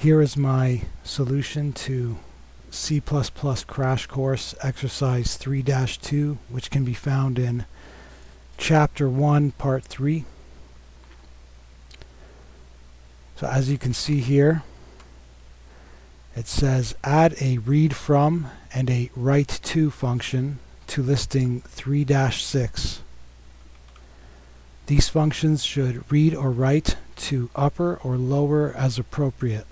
Here is my solution to C++ Crash Course Exercise 3-2, which can be found in Chapter 1, Part 3. So as you can see here, it says add a read from and a write to function to listing 3-6. These functions should read or write to upper or lower as appropriate,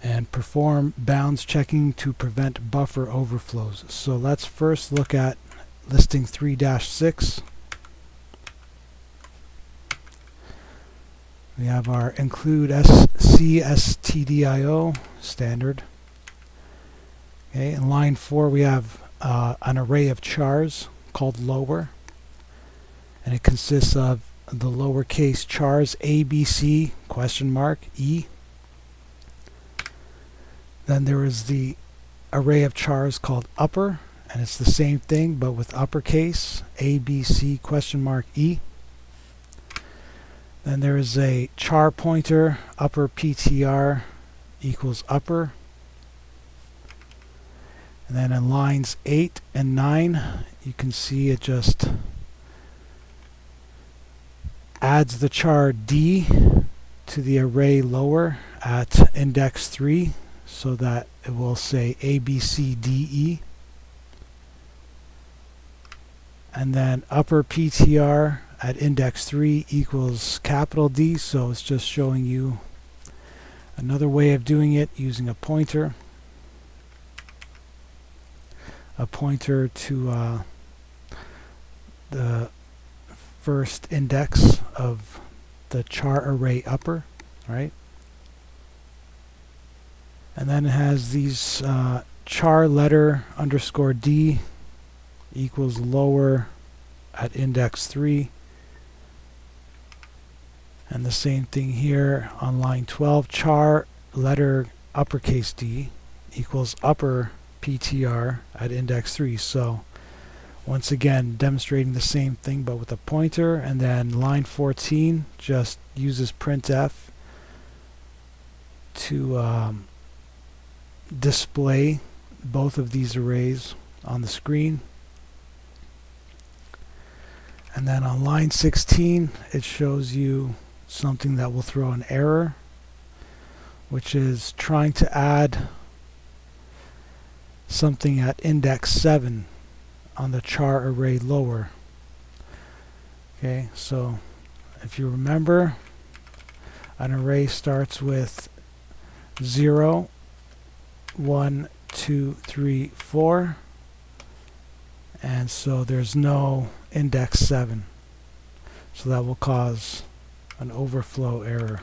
and perform bounds checking to prevent buffer overflows. So let's first look at listing 3-6. We have our include cstdio standard. Okay, in line 4 we have an array of chars called lower, and it consists of the lowercase chars ABC question mark E. Then there is the array of chars called upper, and it's the same thing but with uppercase ABC question mark E. Then there is a char pointer upper PTR equals upper. And then in lines 8 and 9 you can see it just adds the char D to the array lower at index 3 so that it will say ABCDE. And then upper PTR at index 3 equals capital D, so it's just showing you another way of doing it using a pointer. A pointer to the first index of the char array upper, right? And then it has these char letter underscore D equals lower at index 3. And the same thing here on line 12, char letter uppercase D equals upper PTR at index 3. So once again demonstrating the same thing but with a pointer. And then line 14 just uses printf to display both of these arrays on the screen. And then on line 16 it shows you something that will throw an error, which is trying to add something at index 7 on the char array lower. Okay, so if you remember, an array starts with 0, 1, 2, 3, 4, and so there's no index 7, so that will cause an overflow error.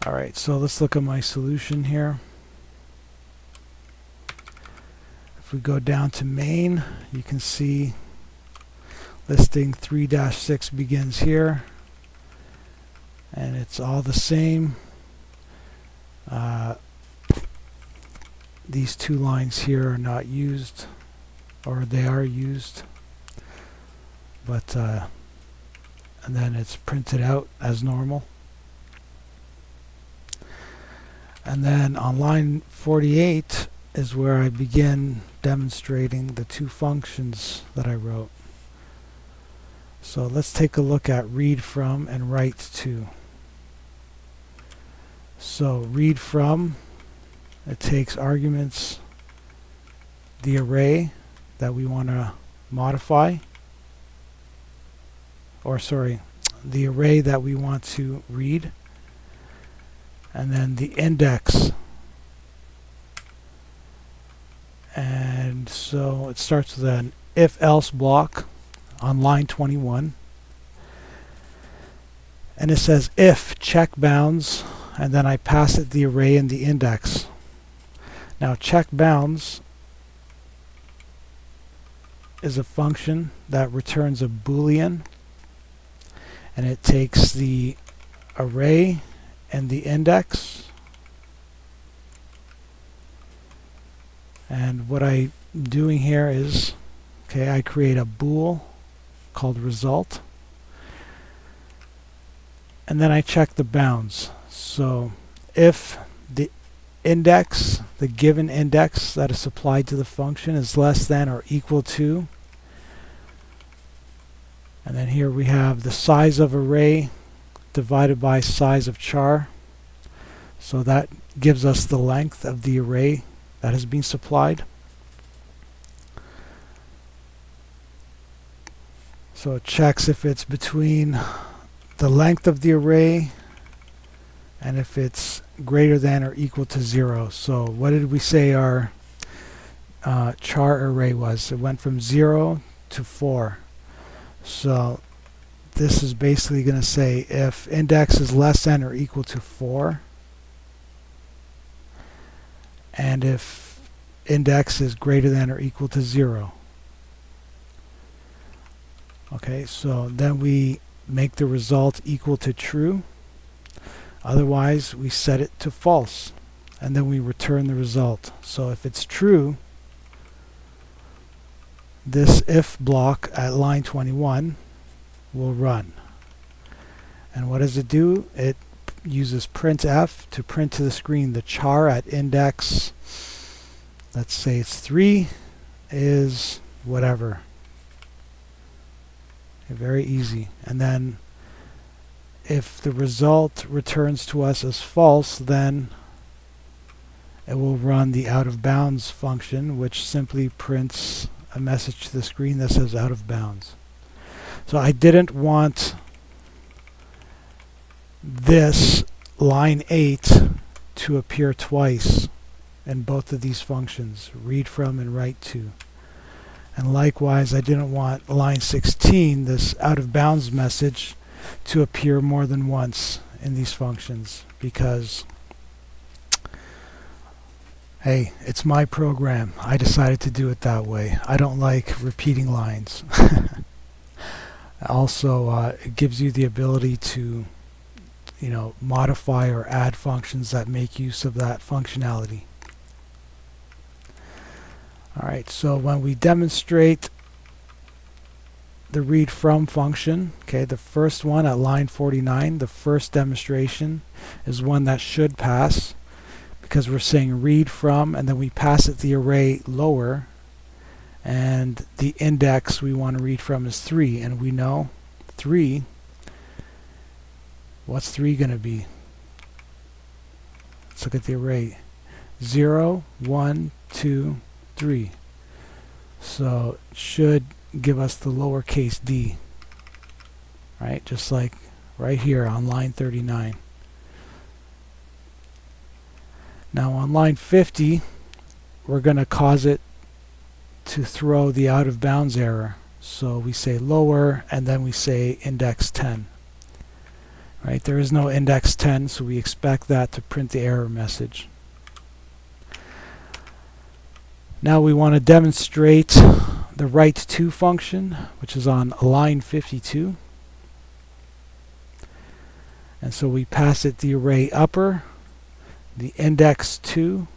Alright, so let's look at my solution here. If we go down to main, you can see listing 3-6 begins here, and it's all the same. These two lines here are not used, or they are used, but and then it's printed out as normal. And then on line 48 is where I begin demonstrating the two functions that I wrote. So let's take a look at read from and write to. So read from, it takes arguments, the array that we want to modify, or sorry, the array that we want to read, and then the index. And so it starts with an if-else block on line 21, and it says if check bounds, and then I pass it the array and the index. Now check bounds is a function that returns a Boolean, and it takes the array and the index, and what I'm doing here is, okay, I create a bool called result, and then I check the bounds. So if the index, the given index that is supplied to the function is less than or equal to, and then here we have the size of array divided by size of char. So that gives us the length of the array that has been supplied. So it checks if it's between the length of the array and if it's greater than or equal to 0. So what did we say our char array was? It went from 0 to 4. So this is basically going to say if index is less than or equal to 4, and if index is greater than or equal to 0. Okay, so then we make the result equal to true. Otherwise, we set it to false, and then we return the result. So if it's true, this if block at line 21 will run. And what does it do? It uses printf to print to the screen the char at index, let's say it's 3, is whatever. Very easy. And then if the result returns to us as false, then it will run the out of bounds function, which simply prints a message to the screen that says out of bounds. So I didn't want this line 8 to appear twice in both of these functions, read from and write to. And likewise, I didn't want line 16, this out of bounds message, to appear more than once in these functions, because hey, it's my program. I decided to do it that way. I don't like repeating lines. Also, it gives you the ability to, modify or add functions that make use of that functionality. Alright, so when we demonstrate the read from function, okay, the first one at line 49, the first demonstration is one that should pass, because we're saying read from, and then we pass it the array lower, and the index we want to read from is 3, and we know 3, what's 3 going to be? Let's look at the array. 0, 1, 2, 3. So it should give us the lowercase d, right? Just like right here on line 39. Now on line 50, we're going to cause it to throw the out of bounds error. So we say lower, and then we say index 10. Right? There is no index 10, so we expect that to print the error message. Now we want to demonstrate the write to function, which is on line 52. And so we pass it the array upper, the index 2,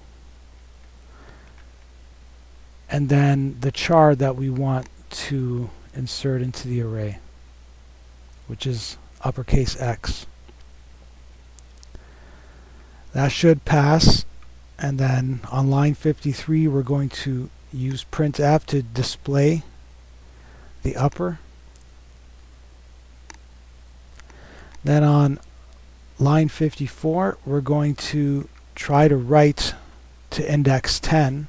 and then the char that we want to insert into the array, which is uppercase X. That should pass. And then on line 53, we're going to use printf to display the upper. Then on line 54, we're going to try to write to index 10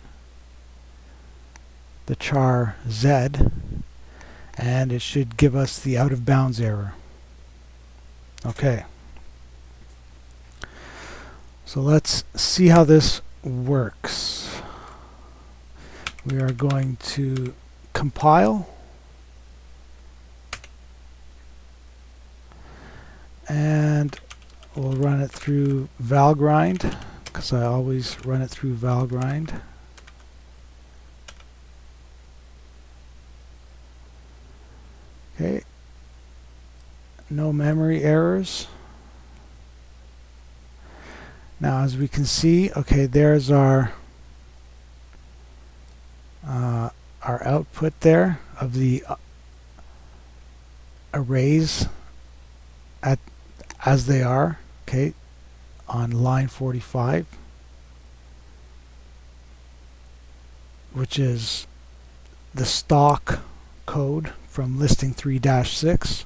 the char z, and it should give us the out of bounds error. Okay. So let's see how this works. We are going to compile, and we'll run it through Valgrind, because I always run it through Valgrind. Okay, no memory errors. Now, as we can see, okay, there's our output there of the arrays at as they are, okay, on line 45, which is the stock code from listing 3-6,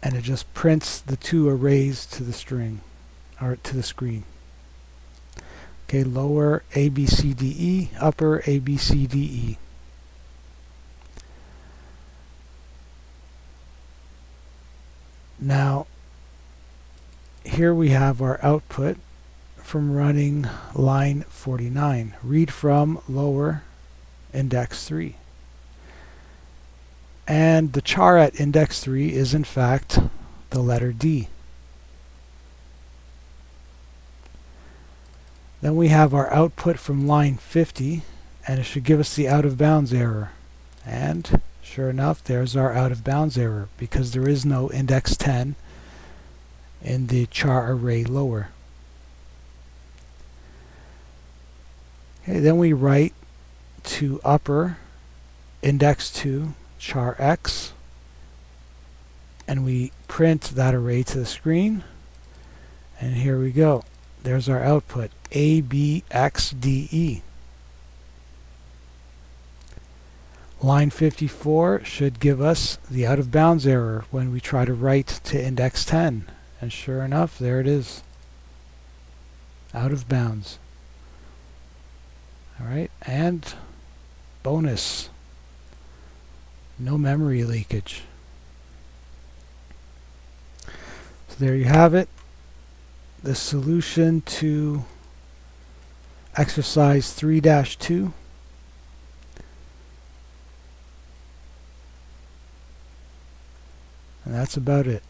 and it just prints the two arrays to the string, or to the screen. Okay, lower ABCDE, upper ABCDE. Now, here we have our output from running line 49. Read from lower index 3. And the char at index 3 is in fact the letter D. Then we have our output from line 50, and it should give us the out of bounds error. And sure enough, there's our out of bounds error because there is no index 10 in the char array lower. Okay, then we write to upper index 2 char x, and we print that array to the screen, and here we go. There's our output, ABXDE. Line 54 should give us the out of bounds error when we try to write to index 10, and sure enough, there it is, out of bounds. Alright, and bonus, no memory leakage. So there you have it, the solution to exercise 3-2. And that's about it.